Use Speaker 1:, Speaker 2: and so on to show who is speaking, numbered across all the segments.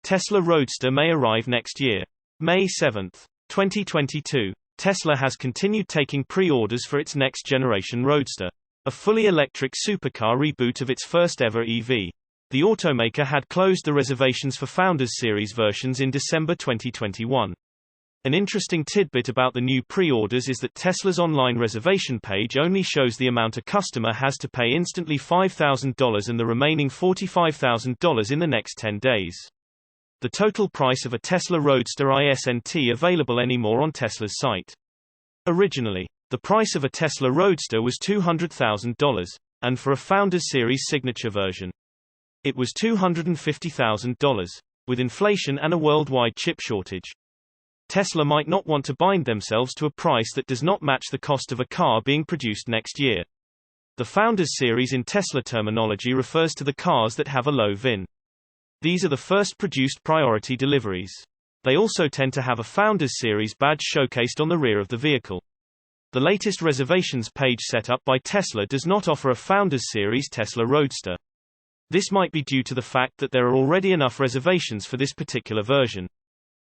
Speaker 1: Tesla Roadster may arrive next year. May 7, 2022. Tesla has continued taking pre-orders for its next-generation Roadster, a fully electric supercar reboot of its first-ever EV. The automaker had closed the reservations for Founders Series versions in December 2021. An interesting tidbit about the new pre-orders is that Tesla's online reservation page only shows the amount a customer has to pay instantly $5,000 and the remaining $45,000 in the next 10 days. The total price of a Tesla Roadster isn't available anymore on Tesla's site. Originally, the price of a Tesla Roadster was $200,000, and for a Founders Series signature version, it was $250,000. With inflation and a worldwide chip shortage, Tesla might not want to bind themselves to a price that does not match the cost of a car being produced next year. The Founders Series in Tesla terminology refers to the cars that have a low VIN. These are the first produced priority deliveries. They also tend to have a Founders Series badge showcased on the rear of the vehicle. The latest reservations page set up by Tesla does not offer a Founders Series Tesla Roadster. This might be due to the fact that there are already enough reservations for this particular version.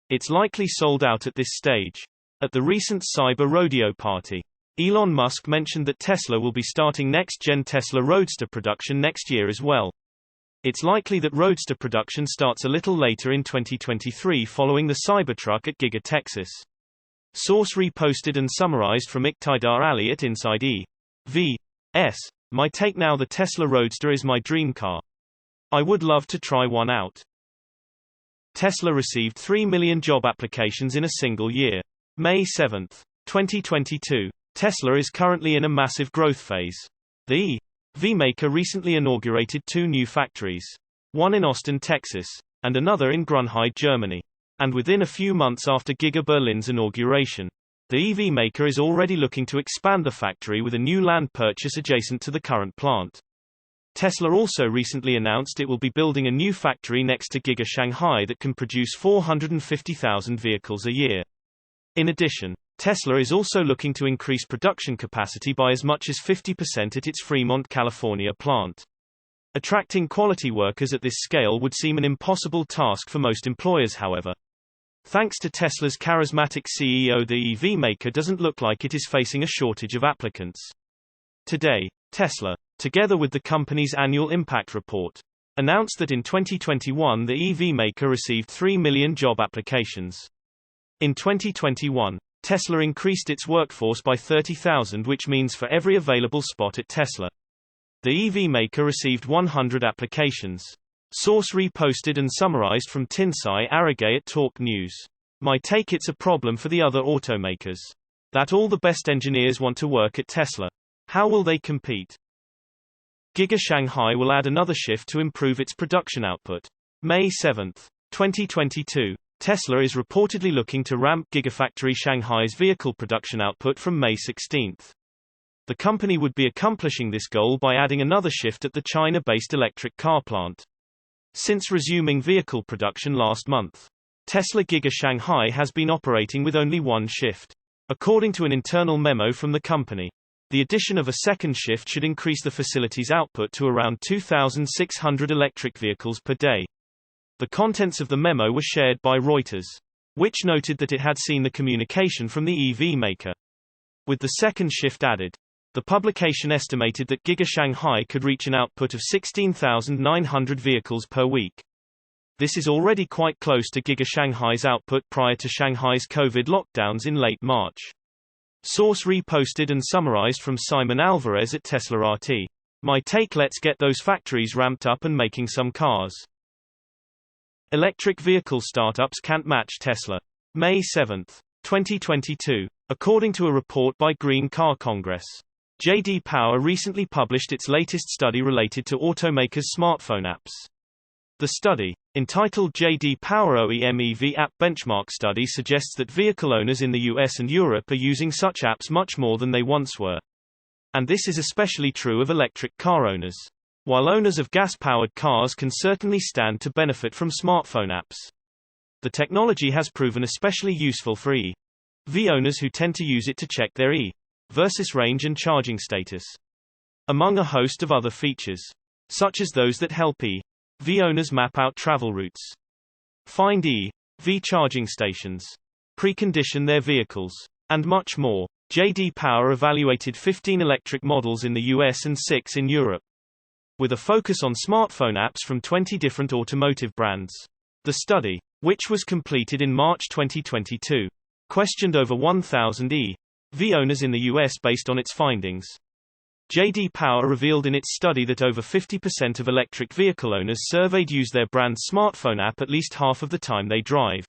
Speaker 1: It's likely sold out at this stage. At the recent Cyber Rodeo party, Elon Musk mentioned that Tesla will be starting next-gen Tesla Roadster production next year as well. It's likely that Roadster production starts a little later in 2023 following the Cybertruck at Giga Texas. Source reposted and summarized from Iqtidar Ali at Inside EVs. My take: now the Tesla Roadster is my dream car. I would love to try one out. Tesla received 3 million job applications in a single year. May 7, 2022. Tesla is currently in a massive growth phase. The EV maker recently inaugurated 2 new factories, one in Austin, Texas, and another in Grunheide, Germany. And within a few months after Giga Berlin's inauguration, the EV maker is already looking to expand the factory with a new land purchase adjacent to the current plant. Tesla also recently announced it will be building a new factory next to Giga Shanghai that can produce 450,000 vehicles a year. In addition, Tesla is also looking to increase production capacity by as much as 50% at its Fremont, California plant. Attracting quality workers at this scale would seem an impossible task for most employers, however. Thanks to Tesla's charismatic CEO, the EV maker doesn't look like it is facing a shortage of applicants. Today, Tesla, together with the company's annual impact report, announced that in 2021 the EV maker received 3 million job applications. In 2021, Tesla increased its workforce by 30,000, which means for every available spot at Tesla, the EV maker received 100 applications. Source reposted and summarized from Tinsai Arage at Talk News. My take: it's a problem for the other automakers that all the best engineers want to work at Tesla. How will they compete? Giga Shanghai will add another shift to improve its production output. May 7, 2022. Tesla is reportedly looking to ramp Gigafactory Shanghai's vehicle production output from May 16. The company would be accomplishing this goal by adding another shift at the China-based electric car plant. Since resuming vehicle production last month, Tesla Giga Shanghai has been operating with only one shift. According to an internal memo from the company, the addition of a second shift should increase the facility's output to around 2,600 electric vehicles per day. The contents of the memo were shared by Reuters, which noted that it had seen the communication from the EV maker. With the second shift added, the publication estimated that Giga Shanghai could reach an output of 16,900 vehicles per week. This is already quite close to Giga Shanghai's output prior to Shanghai's COVID lockdowns in late March. Source reposted and summarized from Simon Alvarez at Tesla RT. My take: let's get those factories ramped up and making some cars. Electric vehicle startups can't match Tesla. May 7, 2022. According to a report by Green Car Congress, J.D. Power recently published its latest study related to automakers' smartphone apps. The study, entitled J.D. Power OEM EV App Benchmark Study, suggests that vehicle owners in the US and Europe are using such apps much more than they once were. And this is especially true of electric car owners. While owners of gas-powered cars can certainly stand to benefit from smartphone apps, the technology has proven especially useful for EV owners who tend to use it to check their versus range and charging status, among a host of other features, such as those that help EV owners map out travel routes. find EV charging stations, precondition their vehicles, and much more. J.D. Power evaluated 15 electric models in the US and 6 in Europe, with a focus on smartphone apps from 20 different automotive brands. The study, which was completed in March 2022, questioned over 1,000 EV owners in the US based on its findings. J.D. Power revealed in its study that over 50% of electric vehicle owners surveyed use their brand's smartphone app at least half of the time they drive.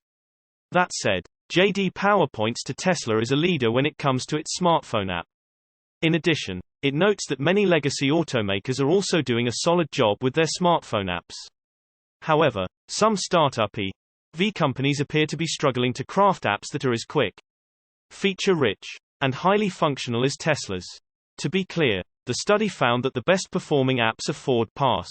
Speaker 1: That said, J.D. Power points to Tesla as a leader when it comes to its smartphone app. In addition, it notes that many legacy automakers are also doing a solid job with their smartphone apps. However, some startup EV companies appear to be struggling to craft apps that are as quick, feature-rich, and highly functional as Tesla's. To be clear, the study found that the best-performing apps are Ford Pass,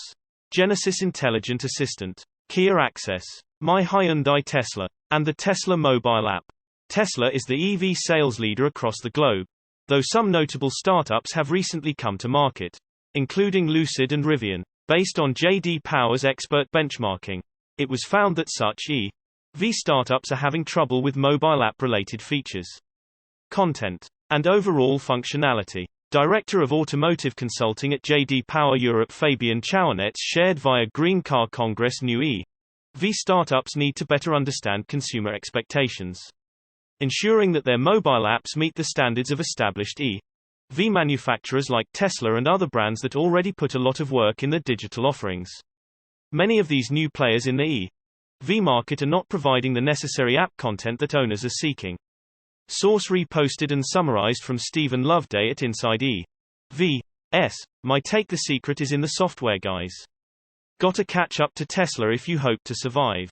Speaker 1: Genesis Intelligent Assistant, Kia Access, My Hyundai Tesla, and the Tesla mobile app. Tesla is the EV sales leader across the globe, though some notable startups have recently come to market, including Lucid and Rivian. Based on J.D. Power's expert benchmarking, it was found that such EV startups are having trouble with mobile app-related features, content, and overall functionality. Director of Automotive Consulting at J.D. Power Europe Fabian Chauanets shared via Green Car Congress new EV startups need to better understand consumer expectations, ensuring that their mobile apps meet the standards of established EV manufacturers like Tesla and other brands that already put a lot of work in their digital offerings. Many of these new players in the EV market are not providing the necessary app content that owners are seeking. Source reposted and summarized from Stephen Loveday at Inside EVs. My take: the secret is in the software, guys. Gotta catch up to Tesla if you hope to survive.